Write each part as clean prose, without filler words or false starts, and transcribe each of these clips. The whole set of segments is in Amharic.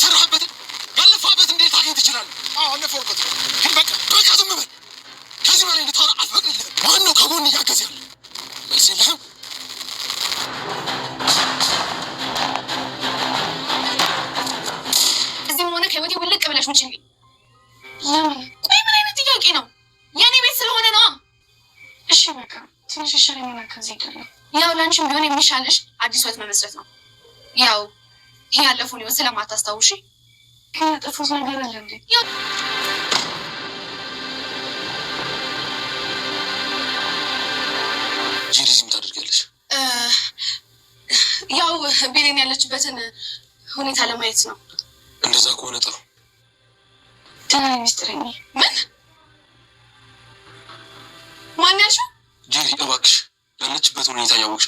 የሰራህበት ያለፋበት እንዴት ታገኝ ትችላለህ? አለፈውበት። በቃ ዝም በል። ከዚህ በላይ እንድታወራ አልፈቅድልህም። ማነው ከጎን እያገዝ ያለ? መልስ የለህም? እዚህም ሆነ ከህይወቴ ውልቅ ብለሽ ውጪ። ለምን? ቆይ ምን አይነት ጥያቄ ነው? የኔ ቤት ስለሆነ ነዋ። እሺ በቃ ትንሽ ይሻለኝና ከዚህ ይቀር። ያው ላንቺም ቢሆን የሚሻለሽ አዲስ ህይወት መመስረት ነው። ያው ይሄ ያለፈውን ህይወት ስለማታስታውሺ ከጠፉት ነገር አለ እንዴ? ጂሪዝም ታደርጊያለሽ? ያው ቤሌን ያለችበትን ሁኔታ ለማየት ነው። እንደዛ ከሆነ ጥሩ። ደህና ሚስጥረኝ። ምን ማን ያልሽው? ጄሪ እባክሽ ያለችበትን ሁኔታ እያወቅሽ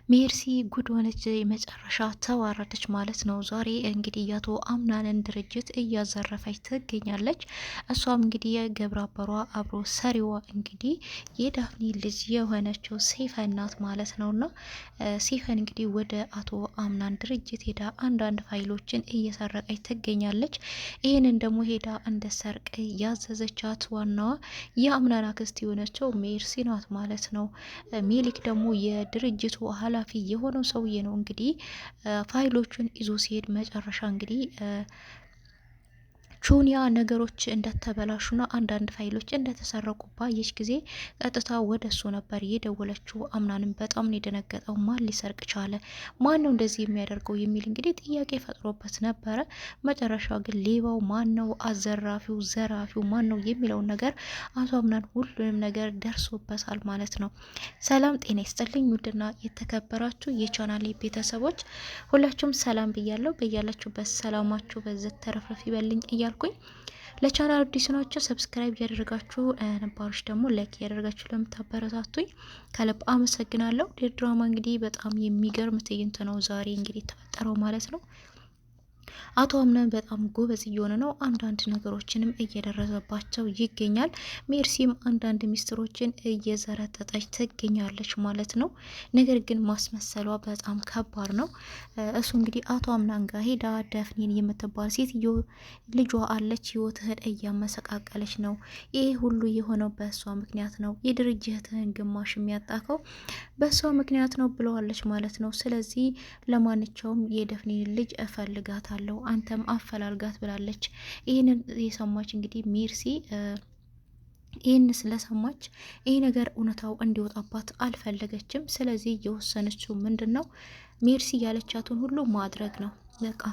ሜርሲ ጉድ ሆነች፣ መጨረሻ ተዋረደች ማለት ነው። ዛሬ እንግዲህ የአቶ አምናንን ድርጅት እያዘረፈች ትገኛለች። እሷም እንግዲህ የግብረ አበሯ አብሮ ሰሪዋ እንግዲህ የዳፍኒ ልጅ የሆነችው ሲፈን ናት ማለት ነውና ሲፈን እንግዲህ ወደ አቶ አምናን ድርጅት ሄዳ አንዳንድ ፋይሎችን እየሰረቀች ትገኛለች። ይህንን ደግሞ ሄዳ እንደ ሰርቅ ያዘዘቻት ዋናዋ የአምናን አክስት የሆነችው ሜርሲ ናት ማለት ነው። ሜሊክ ደግሞ የድርጅቱ ኃላፊ የሆነው ሰውዬ ነው እንግዲህ ፋይሎቹን ይዞ ሲሄድ መጨረሻ እንግዲህ ቹኒያ ነገሮች እንደተበላሹና አንዳንድ ፋይሎች እንደተሰረቁ ባየች ጊዜ ቀጥታ ወደ እሱ ነበር የደወለችው። አምናንም በጣም ነው የደነገጠው። ማን ሊሰርቅ ቻለ? ማን ነው እንደዚህ የሚያደርገው? የሚል እንግዲህ ጥያቄ ፈጥሮበት ነበረ። መጨረሻ ግን ሌባው ማን ነው? አዘራፊው፣ ዘራፊው ማን ነው የሚለውን ነገር አቶ አምናን ሁሉንም ነገር ደርሶበታል ማለት ነው። ሰላም ጤና ይስጥልኝ ውድና የተከበራችሁ የቻናሌ ቤተሰቦች ሁላችሁም ሰላም ብያለሁ። በያላችሁበት ሰላማችሁ በዘት ተረፍረፍ ይበልኝ እያልኩኝ ለቻናል አዲስ ናችሁ ሰብስክራይብ ያደርጋችሁ፣ ነባሮች ደግሞ ላይክ ያደርጋችሁ ለምታበረታቱኝ ከልብ አመሰግናለሁ። ድራማ እንግዲህ በጣም የሚገርም ትዕይንት ነው ዛሬ እንግዲህ የተፈጠረው ማለት ነው። አቶ አምናን በጣም ጎበዝ እየሆነ ነው። አንዳንድ ነገሮችንም እየደረሰባቸው ይገኛል። ሜርሲም አንዳንድ ሚስጥሮችን እየዘረጠጠች ትገኛለች ማለት ነው። ነገር ግን ማስመሰሏ በጣም ከባድ ነው። እሱ እንግዲህ አቶ አምናን ጋር ሄዳ ዳፍኒን የምትባል ሴትዮ ልጇ አለች፣ ህይወትህን እያመሰቃቀለች ነው። ይሄ ሁሉ የሆነው በእሷ ምክንያት ነው። የድርጅትህን ግማሽ የሚያጣከው በእሷ ምክንያት ነው ብለዋለች ማለት ነው። ስለዚህ ለማንኛውም የዳፍኒን ልጅ እፈልጋታለሁ፣ አንተም አፈላልጋት ብላለች። ይህንን የሰማች እንግዲህ ሜርሲ ይህን ስለሰማች ይህ ነገር እውነታው እንዲወጣባት አልፈለገችም። ስለዚህ የወሰነችው ምንድን ነው? ሜርሲ ያለቻትን ሁሉ ማድረግ ነው። በቃ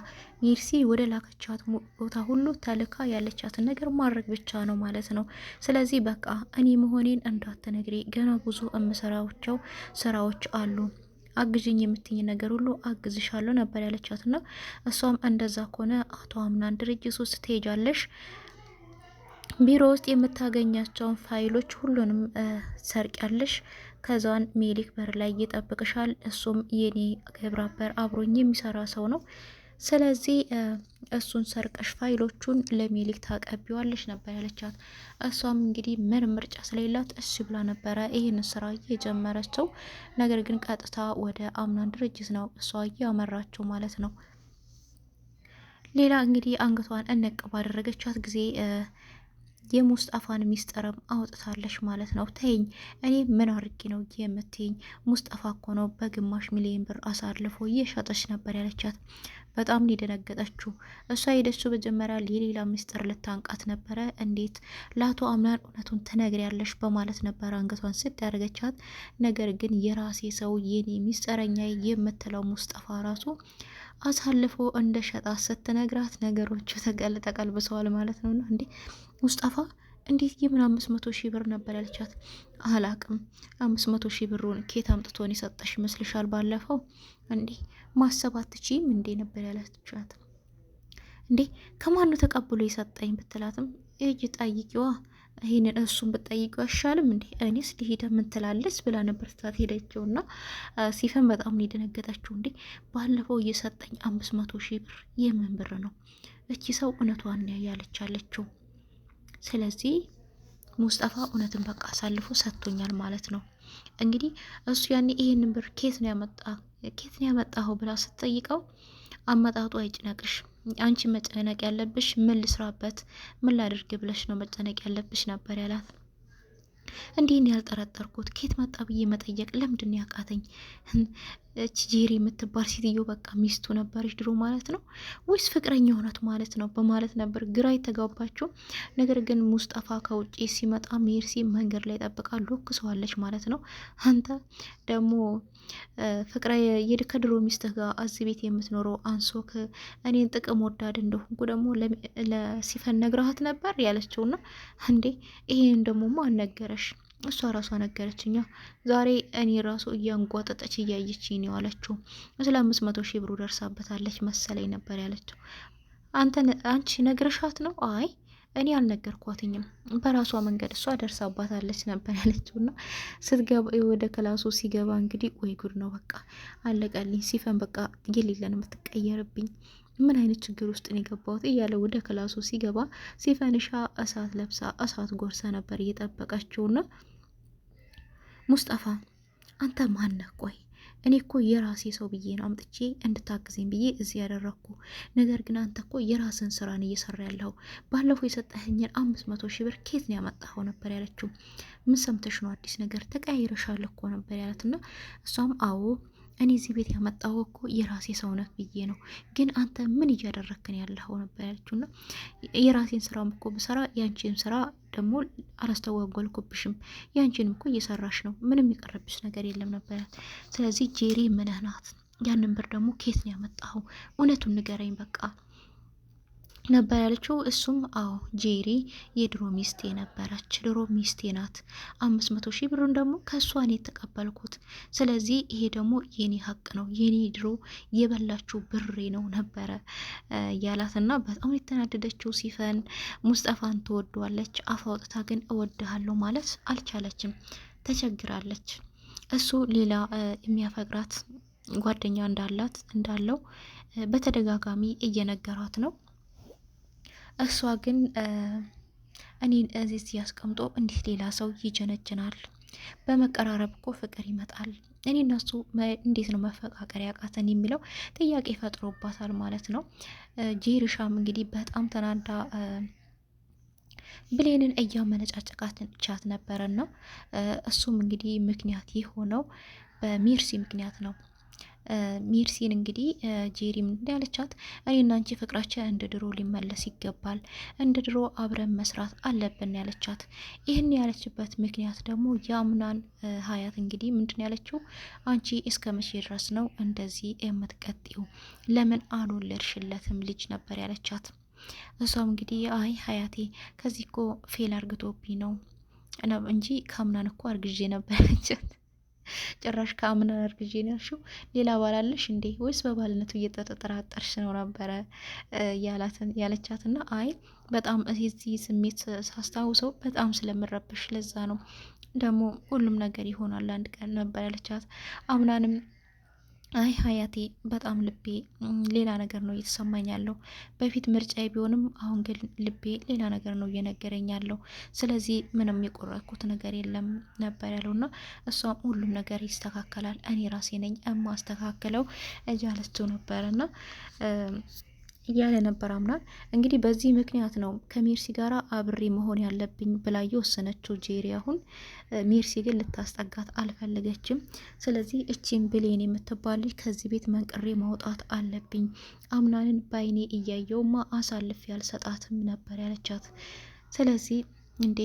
ሜርሲ ወደ ላከቻት ቦታ ሁሉ ተልካ ያለቻትን ነገር ማድረግ ብቻ ነው ማለት ነው። ስለዚህ በቃ እኔ መሆኔን እንዳትነግሪ፣ ገና ብዙ የምሰራቸው ስራዎች አሉ፣ አግዥኝ የምትኝ ነገር ሁሉ አግዝሻለሁ ነበር ያለቻትና እሷም እንደዛ ከሆነ አቶ አምናን ድርጅት ውስጥ ትሄጃለሽ፣ ቢሮ ውስጥ የምታገኛቸውን ፋይሎች ሁሉንም ሰርቂያለሽ፣ ከዛን ሜሊክ በር ላይ ይጠብቅሻል፣ እሱም የኔ ግብረ አበር አብሮኝ የሚሰራ ሰው ነው። ስለዚህ እሱን ሰርቀሽ ፋይሎቹን ለሜሊክ ታቀቢዋለሽ ነበር ያለቻት። እሷም እንግዲህ ምን ምርጫ ስለሌላት እሺ ብላ ነበረ ይህን ስራ እየጀመረችው። ነገር ግን ቀጥታ ወደ አምናን ድርጅት ነው እሷ እያመራችው ማለት ነው። ሌላ እንግዲህ አንገቷን እነቅ ባደረገቻት ጊዜ የሙስጠፋን ሚስጥርም አውጥታለች ማለት ነው። ተይኝ፣ እኔ ምን አድርጌ ነው የምትይኝ? ሙስጠፋ እኮ ነው በግማሽ ሚሊዮን ብር አሳልፎ እየሸጠች ነበር ያለቻት። በጣም ሊደነገጠችው እሷ ሄደችው መጀመሪያ የሌላ ሚስጥር ልታንቃት ነበረ። እንዴት ለአቶ አምናን እውነቱን ትነግሪያለሽ በማለት ነበረ አንገቷን ስት ያደረገቻት። ነገር ግን የራሴ ሰው የኔ ሚስጥረኛ የምትለው ሙስጠፋ ራሱ አሳልፎ እንደ ሸጣ ስትነግራት ነገሮቹ ተቀልብሰዋል ማለት ነው። እንዴ ሙስጠፋ እንዴት የምን 500 ሺህ ብር ነበር ያለቻት? አላቅም 500 ሺህ ብሩን ኬት አምጥቶን የሰጠሽ ይመስልሻል? ባለፈው እንዴ ማሰብ አትችይም እንዴ ነበር ያለቻት። እንዴ ከማን ነው ተቀብሎ የሰጠኝ ብትላትም እጅ ጠይቂዋ፣ ይሄንን እሱን ብትጠይቂው አይሻልም እንዴ? እኔስ ሊሄደ ምን ትላለች ብላ ነበር ስታት ሄደችውና ሲፈን በጣም ነው የደነገጠችው። እንዴ ባለፈው እየሰጠኝ 500 ሺህ ብር የምን ብር ነው? እቺ ሰው እውነቷን ያለች አለችው። ስለዚህ ሙስጠፋ እውነትን በቃ አሳልፎ ሰጥቶኛል ማለት ነው። እንግዲህ እሱ ያኔ ይሄንን ብር ኬት ነው ያመጣኸው ብላ ስትጠይቀው አመጣጡ አይጭነቅሽ፣ አንቺ መጨነቅ ያለብሽ ምን ልስራበት፣ ምን ላድርግ ብለሽ ነው መጨነቅ ያለብሽ ነበር ያላት። እንዲህን ያልጠረጠርኩት ኬት መጣ ብዬ መጠየቅ ለምንድን ያቃተኝ? እቺ ጄሪ የምትባል ሴትዮ በቃ ሚስቱ ነበረች ድሮ ማለት ነው ወይስ ፍቅረኛ ሆናት ማለት ነው በማለት ነበር ግራ የተጋባችው። ነገር ግን ሙስጠፋ ከውጪ ሲመጣ ሜርሲ መንገድ ላይ ጠብቃ ሎክሰዋለች ማለት ነው። አንተ ደግሞ ፍቅረ ከድሮ ሚስትህ ጋር እዚህ ቤት የምትኖረው አንሶክ እኔን ጥቅም ወዳድ እንደሆንኩ ደግሞ ለሲፈን ነግረሃት ነበር ያለችውና፣ እንዴ ይሄን ደግሞ ማን ነገረሽ? እሷ ራሷ ነገረችኛ። ዛሬ እኔ ራሱ እያንጓጠጠች እያየችኝ ነው ያለችው። ስለ 500 ሺህ ብሩ ደርሳበታለች መሰለኝ ነበር ያለችው። አንቺ ነግረሻት ነው? አይ እኔ አልነገርኳትኝም፣ በራሷ መንገድ እሷ ደርሳባታለች ነበር ያለችውና ስትገባ ወደ ክላሱ ሲገባ እንግዲህ ወይ ጉድ ነው በቃ አለቀልኝ። ሲፈን በቃ የሌለን የምትቀየርብኝ ምን አይነት ችግር ውስጥ ነው የገባሁት እያለ ወደ ክላሱ ሲገባ ሲፈንሻ እሳት ለብሳ እሳት ጎርሳ ነበር እየጠበቀችውና ሙስጠፋ አንተ ማነህ? ቆይ እኔ እኮ የራሴ ሰው ብዬ ነው አምጥቼ እንድታግዘኝ ብዬ እዚህ ያደረግኩ። ነገር ግን አንተ እኮ የራስን ስራን እየሰራ ያለው። ባለፈው የሰጠኸኝን 500 ሺህ ብር ኬት ነው ያመጣኸው ነበር ያለችው። ምን ሰምተሽ ነው አዲስ ነገር ተቀያይረሻል እኮ ነበር ያለትና እሷም አዎ እኔ እዚህ ቤት ያመጣው እኮ የራሴ ሰው ነህ ብዬ ነው። ግን አንተ ምን እያደረክን ያለኸው ነበር ያለችውና የራሴን ስራም እኮ ብሰራ ያንቺን ስራ ደግሞ አላስተዋወልኩብሽም። ያንቺንም እኮ እየሰራሽ ነው። ምንም የቀረብሽ ነገር የለም ነበር። ስለዚህ ጄሪ ምንህ ናት? ያንን ብር ደግሞ ኬት ነው ያመጣኸው? እውነቱን ንገረኝ በቃ ነበር ያለችው። እሱም አዎ ጄሪ የድሮ ሚስቴ ነበረች፣ ድሮ ሚስቴ ናት። 500 ሺህ ብሩን ደግሞ ከእሷ ነው የተቀበልኩት። ስለዚህ ይሄ ደግሞ የኔ ሀቅ ነው፣ የኔ ድሮ የበላችው ብሬ ነው ነበረ ያላትና በጣም የተናደደችው ሲፈን ሙስጠፋን ትወደዋለች። አፍ አውጥታ ግን እወድሃለሁ ማለት አልቻለችም፣ ተቸግራለች። እሱ ሌላ የሚያፈቅራት ጓደኛ እንዳለው በተደጋጋሚ እየነገሯት ነው። እሷ ግን እኔን እዚህ ያስቀምጦ እንዴት ሌላ ሰው ይጀነጅናል? በመቀራረብ እኮ ፍቅር ይመጣል። እኔ እነሱ እንዴት ነው መፈቃቀር ያቃተን የሚለው ጥያቄ ፈጥሮባታል ማለት ነው። ጄሪሻም እንግዲህ በጣም ተናዳ ብሌንን እያመነጫጨቃት ነበረና እሱም እንግዲህ ምክንያት የሆነው በሜርሲ ምክንያት ነው። ሜርሲን እንግዲህ ጄሪ ምንድን ያለቻት እኔና አንቺ ፍቅራችን እንደ ድሮ ሊመለስ ይገባል፣ እንደ ድሮ አብረን መስራት አለብን ያለቻት። ይህን ያለችበት ምክንያት ደግሞ የአምናን ሀያት እንግዲህ ምንድን ያለችው አንቺ እስከ መቼ ድረስ ነው እንደዚህ የምትቀጥው? ለምን አልወለድሽለትም ልጅ ነበር ያለቻት። እሷም እንግዲህ አይ ሀያቴ ከዚህ እኮ ፌል አርግቶብኝ ነው እንጂ ከአምናን እኮ አርግዤ ነበር ያለቻት። ጭራሽ ከአምና እርግዤ ነው ያልሽው? ሌላ ባላለሽ እንዴ? ወይስ በባልነቱ እየተጠራጠርሽ ነው ነበረ ያለቻትና አይ በጣም እዚህ ስሜት ሳስታውሰው በጣም ስለምረብሽ ለዛ ነው፣ ደግሞ ሁሉም ነገር ይሆናል አንድ ቀን ነበር ያለቻት። አምናንም አይ ሀያቴ በጣም ልቤ ሌላ ነገር ነው እየተሰማኝ ያለው። በፊት ምርጫዬ ቢሆንም አሁን ግን ልቤ ሌላ ነገር ነው እየነገረኝ ያለው። ስለዚህ ምንም የቆረኩት ነገር የለም ነበር ያለውና እሷም ሁሉም ነገር ይስተካከላል፣ እኔ ራሴ ነኝ የማስተካከለው እያለችው ነበርና እያለ ነበር አምናን። እንግዲህ በዚህ ምክንያት ነው ከሜርሲ ጋር አብሬ መሆን ያለብኝ ብላ የወሰነችው ጄሪ። አሁን ሜርሲ ግን ልታስጠጋት አልፈለገችም። ስለዚህ እቺን ብሌን የምትባል ልጅ ከዚህ ቤት መንቅሬ ማውጣት አለብኝ፣ አምናንን ባይኔ እያየውማ አሳልፍ ያልሰጣትም ነበር ያለቻት። ስለዚህ እንዴ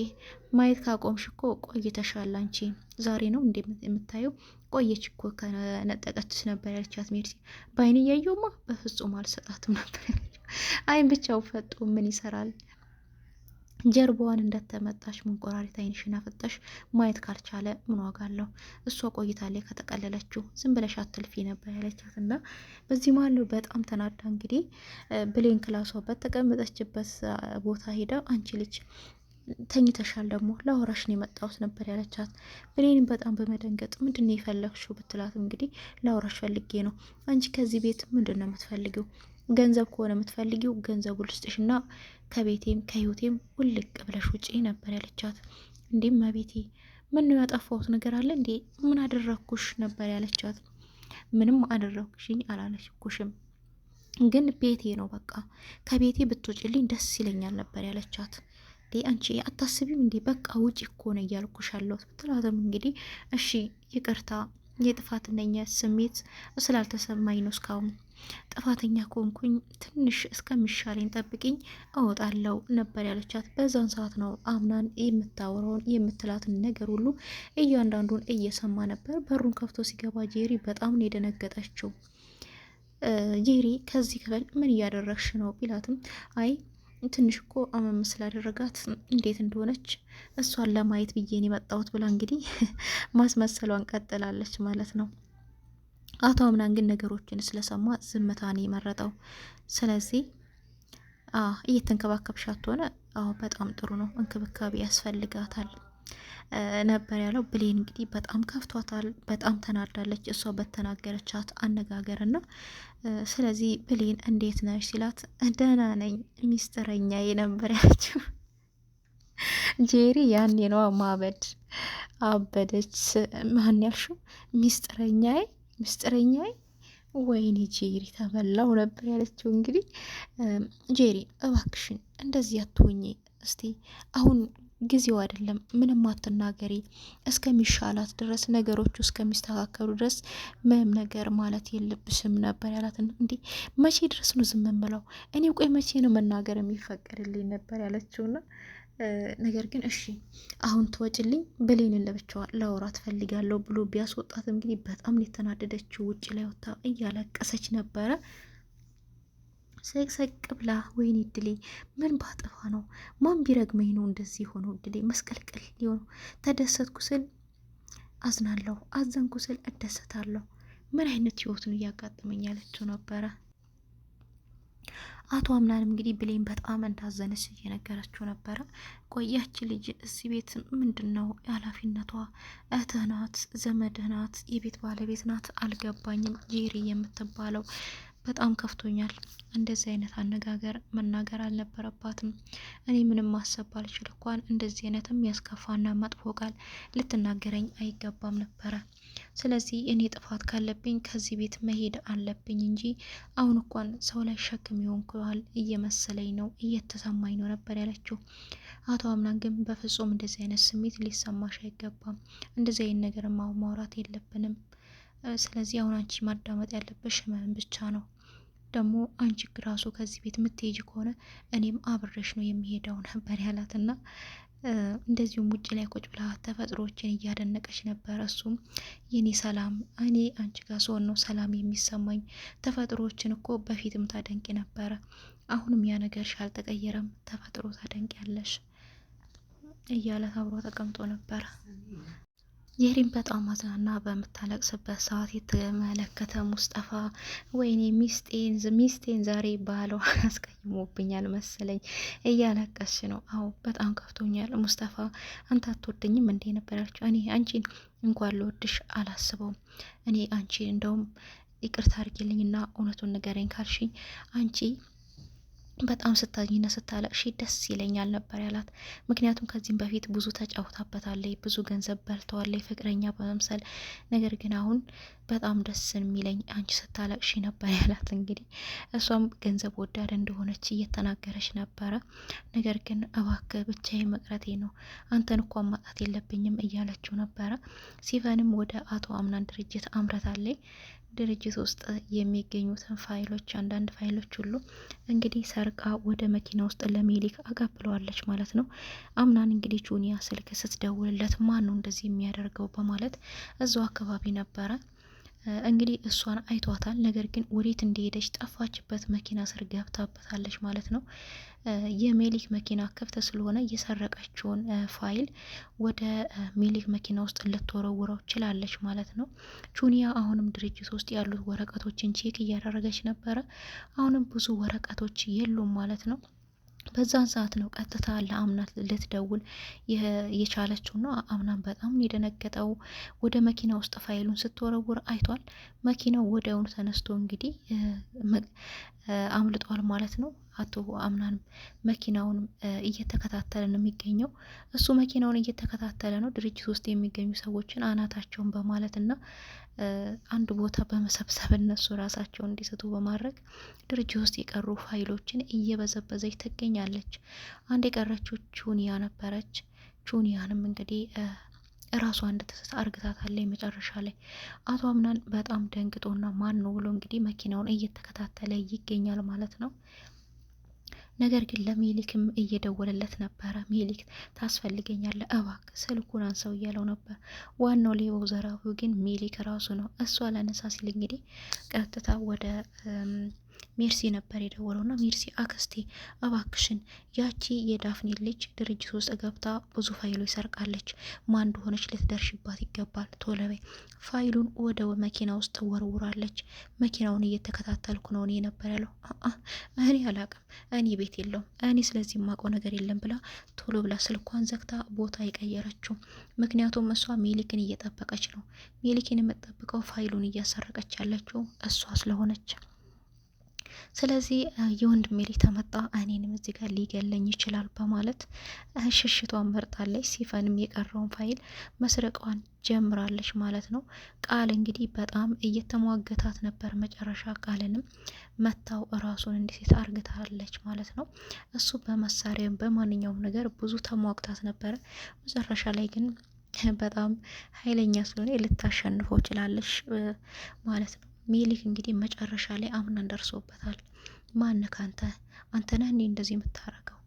ማየት ካቆምሽ እኮ ቆይተሻል፣ አንቺ ዛሬ ነው እንዴ የምታየው? ቆየች እኮ ከነጠቀችሽ ነበር ያለቻት ሜርሲ። በአይን እያየውማ በፍጹም አልሰጣትም ነበር ያለቻት። አይን ብቻው ፈጦ ምን ይሰራል? ጀርባዋን እንደተመጣሽ መንቆራሪት አይንሽን አፍጠሽ ማየት ካልቻለ ምን ዋጋ አለው? እሷ ቆይታለች ከተቀለለችው፣ ዝም ብለሽ አትልፊ ነበር ያለቻት። እና በዚህ መሀል በጣም ተናዳ እንግዲህ ብሌን ክላሷ በተቀመጠችበት ቦታ ሄዳ አንቺ ልጅ ተኝተሻል፣ ደግሞ ላወራሽ ነው የመጣሁት ነበር ያለቻት። ብሌንም በጣም በመደንገጥ ምንድነው የፈለግሽው ብትላት እንግዲህ ላወራሽ ፈልጌ ነው። አንቺ ከዚህ ቤት ምንድነው የምትፈልጊው? ገንዘብ ከሆነ የምትፈልጊው ገንዘቡ ልስጥሽና ከቤቴም ከህይወቴም ውልቅ ብለሽ ውጪ ነበር ያለቻት። እንዲህም አቤቴ ምን ነው ያጠፋሁት ነገር አለ እንዴ? ምን አደረግኩሽ ነበር ያለቻት። ምንም አደረግኩሽኝ አላለችኩሽም፣ ግን ቤቴ ነው በቃ ከቤቴ ብትወጪልኝ ደስ ይለኛል ነበር ያለቻት። አንቺ አታስቢም እንዴ? በቃ ውጪ እኮ ነው እያልኩሽ አለሁት ብትላትም እንግዲህ እሺ ይቅርታ የጥፋተኛ ስሜት ስላልተሰማኝ ነው እስካሁን ጥፋተኛ ከሆንኩኝ ትንሽ እስከሚሻለኝ ጠብቂኝ እወጣለሁ ነበር ያለቻት። በዛን ሰዓት ነው አምናን የምታወራውን የምትላትን ነገር ሁሉ እያንዳንዱን እየሰማ ነበር። በሩን ከፍቶ ሲገባ ጄሪ በጣም ነው የደነገጠችው። ጄሪ ከዚህ ክፍል ምን እያደረግሽ ነው ቢላትም አይ ትንሽ እኮ አመም ስላደረጋት እንዴት እንደሆነች እሷን ለማየት ብዬን የመጣሁት ብላ እንግዲህ ማስመሰሏን ቀጥላለች ማለት ነው። አቶ አምናን ግን ነገሮችን ስለሰማ ዝምታን የመረጠው። ስለዚህ እየተንከባከብሻት ሆነ? አዎ በጣም ጥሩ ነው፣ እንክብካቤ ያስፈልጋታል ነበር ያለው። ብሌን እንግዲህ በጣም ከፍቷታል፣ በጣም ተናዳለች እሷ በተናገረቻት አነጋገርና ስለዚህ ብሌን እንዴት ነሽ ሲላት ደህና ነኝ ሚስጥረኛ ነበር ያለችው። ጄሪ ያኔ ነው ማበድ አበደች። ማን ያልሽው? ሚስጥረኛዬ ወይኔ ጄሪ ተበላው ነበር ያለችው። እንግዲህ ጄሪ እባክሽን እንደዚህ አትሆኚ እስቲ አሁን ጊዜው አይደለም፣ ምንም አትናገሪ እስከሚሻላት ድረስ ነገሮቹ እስከሚስተካከሉ ድረስ ምንም ነገር ማለት የለብሽም ነበር ያላትን። እንዲህ መቼ ድረስ ነው ዝም የምለው እኔ? ቆይ መቼ ነው መናገር የሚፈቀድልኝ ነበር ያለችውና ነገር ግን እሺ አሁን ተወጭልኝ ብሌንን ለብቻዋ ላውራ ትፈልጋለሁ ብሎ ቢያስወጣት እንግዲህ በጣም የተናደደችው ውጭ ላይ ወጣ እያለቀሰች ነበረ። ሰቅ ብላ ወይኔ እድሌ ምን ባጠፋ ነው? ማን ቢረግመኝ ነው እንደዚህ ሆኖ እድሌ መስቀልቅል ሊሆኑ? ተደሰትኩ ስል አዝናለሁ፣ አዘንኩ ስል እደሰታለሁ። ምን አይነት ህይወት ነው እያጋጠመኝ ያለችው ነበረ። አቶ አምናንም እንግዲህ ብሌን በጣም እንዳዘነች እየነገረችው ነበረ። ቆያች ልጅ እዚህ ቤት ምንድን ነው ኃላፊነቷ? እህትህ ናት፣ ዘመድህ ናት፣ የቤት ባለቤት ናት። አልገባኝም ጄሪ የምትባለው በጣም ከፍቶኛል። እንደዚህ አይነት አነጋገር መናገር አልነበረባትም። እኔ ምንም ማሰብ ባልችል እንኳን እንደዚህ አይነትም ያስከፋና መጥፎ ቃል ልትናገረኝ አይገባም ነበረ። ስለዚህ እኔ ጥፋት ካለብኝ ከዚህ ቤት መሄድ አለብኝ እንጂ አሁን እንኳን ሰው ላይ ሸክም ይሆንኩል እየመሰለኝ ነው፣ እየተሰማኝ ነው ነበር ያለችው። አቶ አምናን ግን በፍጹም እንደዚህ አይነት ስሜት ሊሰማሽ አይገባም፣ እንደዚህ አይነት ነገር ማውራት የለብንም። ስለዚህ አሁን አንቺ ማዳመጥ ያለብሽ ህመም ብቻ ነው። ደግሞ አንቺ ራሱ ከዚህ ቤት የምትሄጂ ከሆነ እኔም አብሬሽ ነው የሚሄደው ነበር ያላትና እንደዚሁም ውጭ ላይ ቁጭ ብላ ተፈጥሮዎችን እያደነቀች ነበር። እሱም የኔ ሰላም፣ እኔ አንቺ ጋር ስሆን ነው ሰላም የሚሰማኝ። ተፈጥሮዎችን እኮ በፊትም ታደንቂ ነበረ፣ አሁንም ያ ነገርሽ አልተቀየረም፣ ተፈጥሮ ታደንቂ ያለሽ እያለ አብሮ ተቀምጦ ነበረ። ጄሪን በጣም አዝናና በምታለቅስበት ሰዓት የተመለከተ ሙስጠፋ ወይኔ ሚስቴን ዛሬ ባለው አስቀይሞብኛል መሰለኝ እያለቀስሽ ነው? አዎ በጣም ከፍቶኛል ሙስጠፋ፣ አንተ አትወደኝም እንዴ ነበር ያለችው። እኔ አንቺን እንኳን ልወድሽ አላስበውም። እኔ አንቺ እንደውም ይቅርታ አድርጊልኝና እውነቱን ንገረኝ ካልሽኝ አንቺ በጣም ስታዝኝና ስታለቅሺ ደስ ይለኛል ነበር ያላት። ምክንያቱም ከዚህም በፊት ብዙ ተጫውታበታለች፣ ብዙ ገንዘብ በልተዋለች ፍቅረኛ በመምሰል። ነገር ግን አሁን በጣም ደስ የሚለኝ አንቺ ስታለቅሺ ነበር ያላት። እንግዲህ እሷም ገንዘብ ወዳድ እንደሆነች እየተናገረች ነበረ። ነገር ግን እባክህ ብቻዬን መቅረቴ ነው፣ አንተን እንኳን ማጣት የለብኝም እያለችው ነበረ። ሲፈንም ወደ አቶ አምናን ድርጅት አምረታለች። ድርጅት ውስጥ የሚገኙትን ፋይሎች፣ አንዳንድ ፋይሎች ሁሉ እንግዲህ ሰርቃ ወደ መኪና ውስጥ ለሜሊክ አቀብለዋለች ማለት ነው። አምናን እንግዲህ ጁኒያ ስልክ ስትደውልለት ማን ነው እንደዚህ የሚያደርገው በማለት እዛው አካባቢ ነበረ። እንግዲህ እሷን አይቷታል። ነገር ግን ወዴት እንደሄደች ጠፋችበት መኪና ስር ገብታበታለች ማለት ነው። የሜሊክ መኪና ክፍት ስለሆነ የሰረቀችውን ፋይል ወደ ሜሊክ መኪና ውስጥ ልትወረውረው ችላለች ማለት ነው። ጁኒያ አሁንም ድርጅት ውስጥ ያሉት ወረቀቶችን ቼክ እያደረገች ነበረ። አሁንም ብዙ ወረቀቶች የሉም ማለት ነው። በዛን ሰዓት ነው ቀጥታ ለአምናት ልትደውል የቻለችው ነው። አምናን በጣም የደነገጠው ወደ መኪና ውስጥ ፋይሉን ስትወረውር አይቷል። መኪናው ወዲያውኑ ተነስቶ እንግዲህ አምልጧል ማለት ነው። አቶ አምናንም መኪናውንም እየተከታተለ ነው የሚገኘው። እሱ መኪናውን እየተከታተለ ነው ድርጅት ውስጥ የሚገኙ ሰዎችን አናታቸውን በማለት እና አንድ ቦታ በመሰብሰብ እነሱ ራሳቸውን እንዲስቱ በማድረግ ድርጅት ውስጥ የቀሩ ፋይሎችን እየበዘበዘች ትገኛለች። አንድ የቀረችው ቹኒያ ነበረች። ቹኒያንም እንግዲህ ራሷ እንድትስት አርግታታለች። መጨረሻ ላይ አቶ አምናን በጣም ደንግጦና ማን ነው ብሎ እንግዲህ መኪናውን እየተከታተለ ይገኛል ማለት ነው። ነገር ግን ለሜሊክም እየደወለለት ነበረ። ሜሊክ ታስፈልገኛለህ እባክህ ስልኩን አንሰው እያለው ነበር። ዋናው ሌባው ዘራፊው ግን ሜሊክ ራሱ ነው። እሷ ላነሳ ሲል እንግዲህ ቀጥታ ወደ ሜርሲ ነበር የደወለው ና ሜርሲ አክስቴ እባክሽን ያቺ የዳፍኔ ልጅ ድርጅት ውስጥ ገብታ ብዙ ፋይሎች ሰርቃለች። ማን እንደሆነች ልትደርሽባት ይገባል። ቶሎ በይ። ፋይሉን ወደ መኪና ውስጥ ወርውራለች። መኪናውን እየተከታተልኩ ነው እኔ ነበር ያለው። እኔ አላቅም፣ እኔ ቤት የለውም፣ እኔ ስለዚህ የማውቀው ነገር የለም ብላ ቶሎ ብላ ስልኳን ዘግታ ቦታ የቀየረችው። ምክንያቱም እሷ ሜሊክን እየጠበቀች ነው። ሜሊክን የምትጠብቀው ፋይሉን እያሰረቀች ያለችው እሷ ስለሆነች ስለዚህ የወንድሜ ልጅ ተመጣ እኔንም እዚህ ጋር ሊገለኝ ይችላል በማለት ሽሽቷን መርጣለች። ሲፈንም የቀረውን ፋይል መስረቋን ጀምራለች ማለት ነው። ቃል እንግዲህ በጣም እየተሟገታት ነበር። መጨረሻ ቃልንም መታው ራሱን እንዲሴት አርግታለች ማለት ነው። እሱ በመሳሪያም በማንኛውም ነገር ብዙ ተሟግታት ነበረ። መጨረሻ ላይ ግን በጣም ኃይለኛ ስለሆነ ልታሸንፈው ችላለች ማለት ነው። ሜሊክ እንግዲህ መጨረሻ ላይ አምናን ደርሶበታል። ማነህ አንተ ነህ እንዴ እንደዚህ የምታረገው?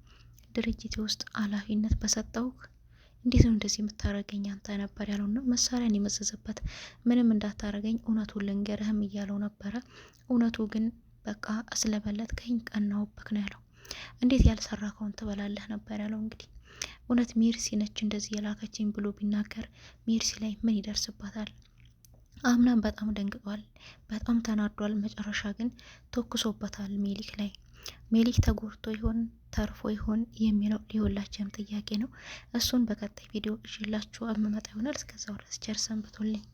ድርጅቴ ውስጥ ኃላፊነት በሰጠውክ እንዴት ነው እንደዚህ የምታረገኝ አንተ ነበር ያለውና መሳሪያን የመዘዘበት ምንም እንዳታረገኝ እውነቱን ልንገርህም እያለው ነበረ። እውነቱ ግን በቃ ስለበለጥከኝ ቀናውብክ ነው ያለው። እንዴት ያልሰራከውን ትበላለህ ነበር ያለው። እንግዲህ እውነት ሜርሲ ነች እንደዚህ የላከችኝ ብሎ ቢናገር ሜርሲ ላይ ምን ይደርስባታል? አምናን በጣም ደንግጧል፣ በጣም ተናዷል። መጨረሻ ግን ተኩሶበታል ሜሊክ ላይ። ሜሊክ ተጎድቶ ይሆን ተርፎ ይሆን የሚለው የሁላችንም ጥያቄ ነው። እሱን በቀጣይ ቪዲዮ ይዤላችሁ የምመጣ ይሆናል። እስከዛው ድረስ ቸር ሰንብቱልኝ።